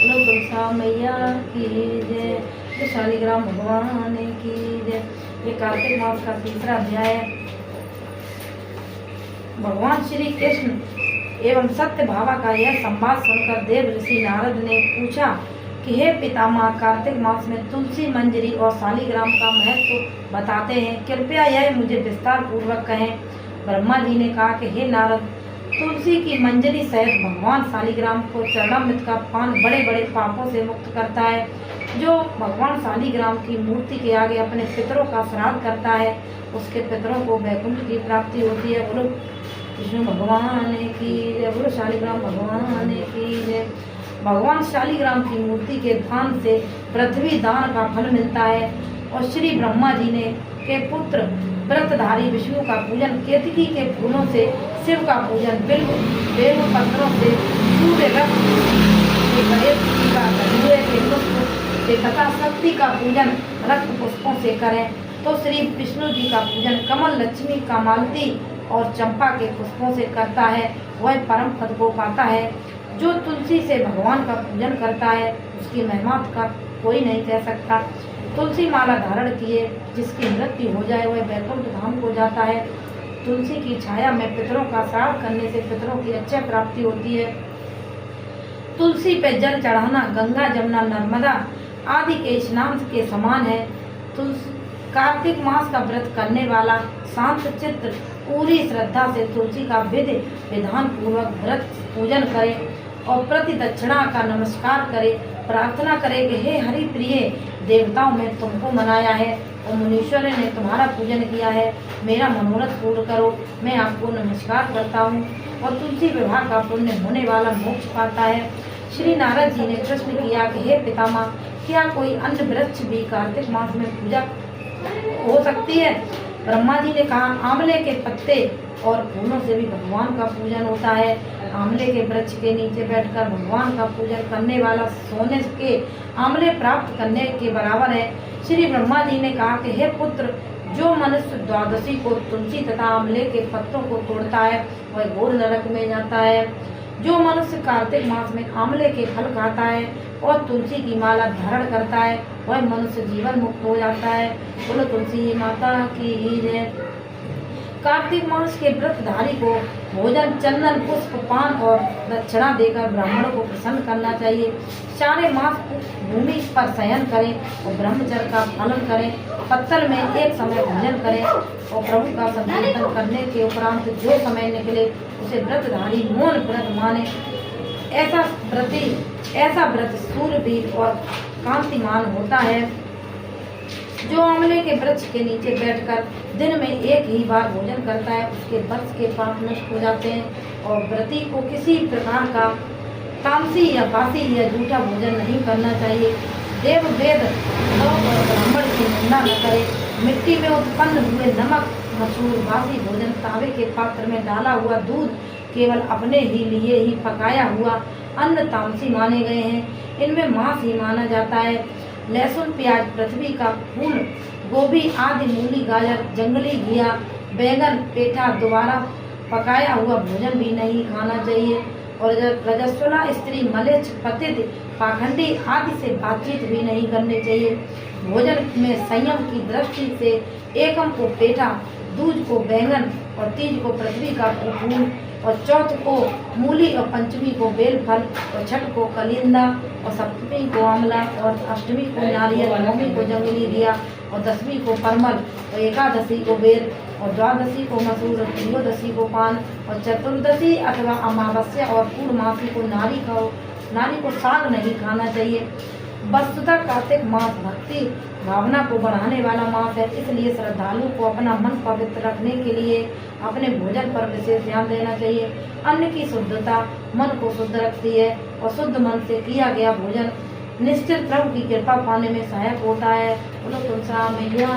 बोलो तुलसा मैया की जय, तो शालिग्राम भगवान की जय। ये कार्तिक मास का तीसरा अध्याय है। भगवान श्री कृष्ण एवं सत्य भावा का यह संवाद सुनकर देव ऋषि नारद ने पूछा कि हे पितामह, कार्तिक मास में तुलसी, मंजरी और शालिग्राम का महत्व बताते हैं, कृपया यह मुझे विस्तार पूर्वक कहें। ब्रह्मा जी ने कहा कि हे नारद, तुलसी की मंजरी सहित भगवान शालिग्राम को चरणामृत का पान बड़े बड़े पापों से मुक्त करता है। जो भगवान शालिग्राम की मूर्ति के आगे अपने पितरों का श्राद्ध करता है, उसके पितरों को वैकुंठ की प्राप्ति होती है। बोलो विष्णु भगवान की जय, बोलो शालिग्राम भगवान की जय। भगवान शालिग्राम की मूर्ति के दान से पृथ्वी दान का फल मिलता है। और श्री ब्रह्मा जी ने के पुत्र व्रतधारी विष्णु का पूजन केतकी के फूलों से, शिव का पूजन बेल पत्रों से, सूर्य रक्त के गणेश जी का धनुए के पुष्प से तथा शक्ति का पूजन रक्त पुष्पों से करें तो श्री विष्णु जी का पूजन कमल, लक्ष्मी, कामालती और चंपा के पुष्पों से करता है, वह परम पद को पाता है। जो तुलसी से भगवान का पूजन करता है, उसकी महिमा का कोई नहीं कह सकता। तुलसी माला धारण किए जिसकी मृत्यु हो जाए, वह वैकुंठ धाम को जाता है। तुलसी की छाया में पितरों का श्राद्ध करने से पितरों की अच्छी प्राप्ति होती है। तुलसी पे जल चढ़ाना गंगा, जमुना, नर्मदा आदि के स्नान के समान है। कार्तिक मास का व्रत करने वाला शांत चित्त पूरी श्रद्धा से तुलसी का विधि विधान पूर्वक व्रत पूजन करे और प्रति दक्षिणा का नमस्कार करे, प्रार्थना करे कि हे हरि प्रिय देवताओं, में तुमको मनाया है और मुनीश्वर ने तुम्हारा पूजन किया है, मेरा मनोरथ पूर्ण करो। मैं आपको नमस्कार करता हूँ। और तुलसी विवाह का पुण्य होने वाला मोक्ष पाता है। श्री नारद जी ने प्रश्न किया कि हे पितामह, क्या कोई अन्य वृक्ष भी कार्तिक मास में पूजा हो सकती है? ब्रह्मा जी ने कहा, आंवले के पत्ते और फूलों से भी भगवान का पूजन होता है। आंवले के वृक्ष के नीचे बैठकर भगवान का पूजन करने वाला सोने के आंवले प्राप्त करने के बराबर है। श्री ब्रह्मा जी ने कहा कि हे पुत्र, जो मनुष्य द्वादशी को तुलसी तथा आंवले के पत्तों को तोड़ता है, वह घोर नरक में जाता है। जो मनुष्य कार्तिक मास में आंवले के फल खाता है और तुलसी की माला धारण करता है, वह मनुष्य जीवन मुक्त हो जाता है। बोलो तुलसी माता की जय। कार्तिक मास के व्रतधारी को भोजन, चंदन, पुष्प, पान और दक्षिणा देकर ब्राह्मणों को प्रसन्न करना चाहिए। सारे मास भूमि पर शयन करें और ब्रह्मचर्य का पालन करें। पत्तल में एक समय भोजन करें और प्रभु का संकीर्तन करने के उपरांत जो समय निकले उसे व्रतधारी मौन व्रत माने। ऐसा व्रत सूर्यवीर और कांतिमान होता है। जो आंवले के वृक्ष के नीचे बैठकर दिन में एक ही बार भोजन करता है, उसके वर्ष के पाप नष्ट हो जाते हैं। और व्रती को किसी प्रकार का तामसी या बासी या झूठा भोजन नहीं करना चाहिए। देव, वेद, लोक और ब्राह्मण की निंदा न करे। मिट्टी में उत्पन्न हुए नमक, मसूर, बासी भोजन, तांबे के पात्र में डाला हुआ दूध, केवल अपने ही लिए ही पकाया हुआ अन्न तामसी माने गए हैं। इनमें मांस ही माना जाता है। लहसुन, प्याज, पृथ्वी का फूल, गोभी आदि, मूली, गाजर, जंगली घिया, बैंगन, पेठा दोबारा पकाया हुआ भोजन भी नहीं खाना चाहिए। और रजस्वला स्त्री, मलेच्छ, पतित, पाखंडी आदि से बातचीत भी नहीं करनी चाहिए। भोजन में संयम की दृष्टि से एकम को पेठा, दूज को बैंगन और तीज को पृथ्वी का फूल और चौथ को मूली और पंचमी को बेलफल और छठ को कलिंदा और सप्तमी को आंवला और अष्टमी को नारियल, नवमी को जंगली घिया और दसवीं को परमल और एकादशी को बेर और द्वादशी को मसूर और त्रयोदशी को पान और चतुर्दशी अथवा अमावस्या और पूर्णमासी को नारी को साग नहीं खाना चाहिए। वस्तुतः कार्तिक मास भक्ति भावना को बढ़ाने वाला मास है, इसलिए श्रद्धालु को अपना मन पवित्र रखने के लिए अपने भोजन पर विशेष ध्यान देना चाहिए। अन्न की शुद्धता मन को शुद्ध रखती है और शुद्ध मन से किया गया भोजन निश्चित प्रभु की कृपा पाने में सहायक होता है। बोलो तुलसी मैया।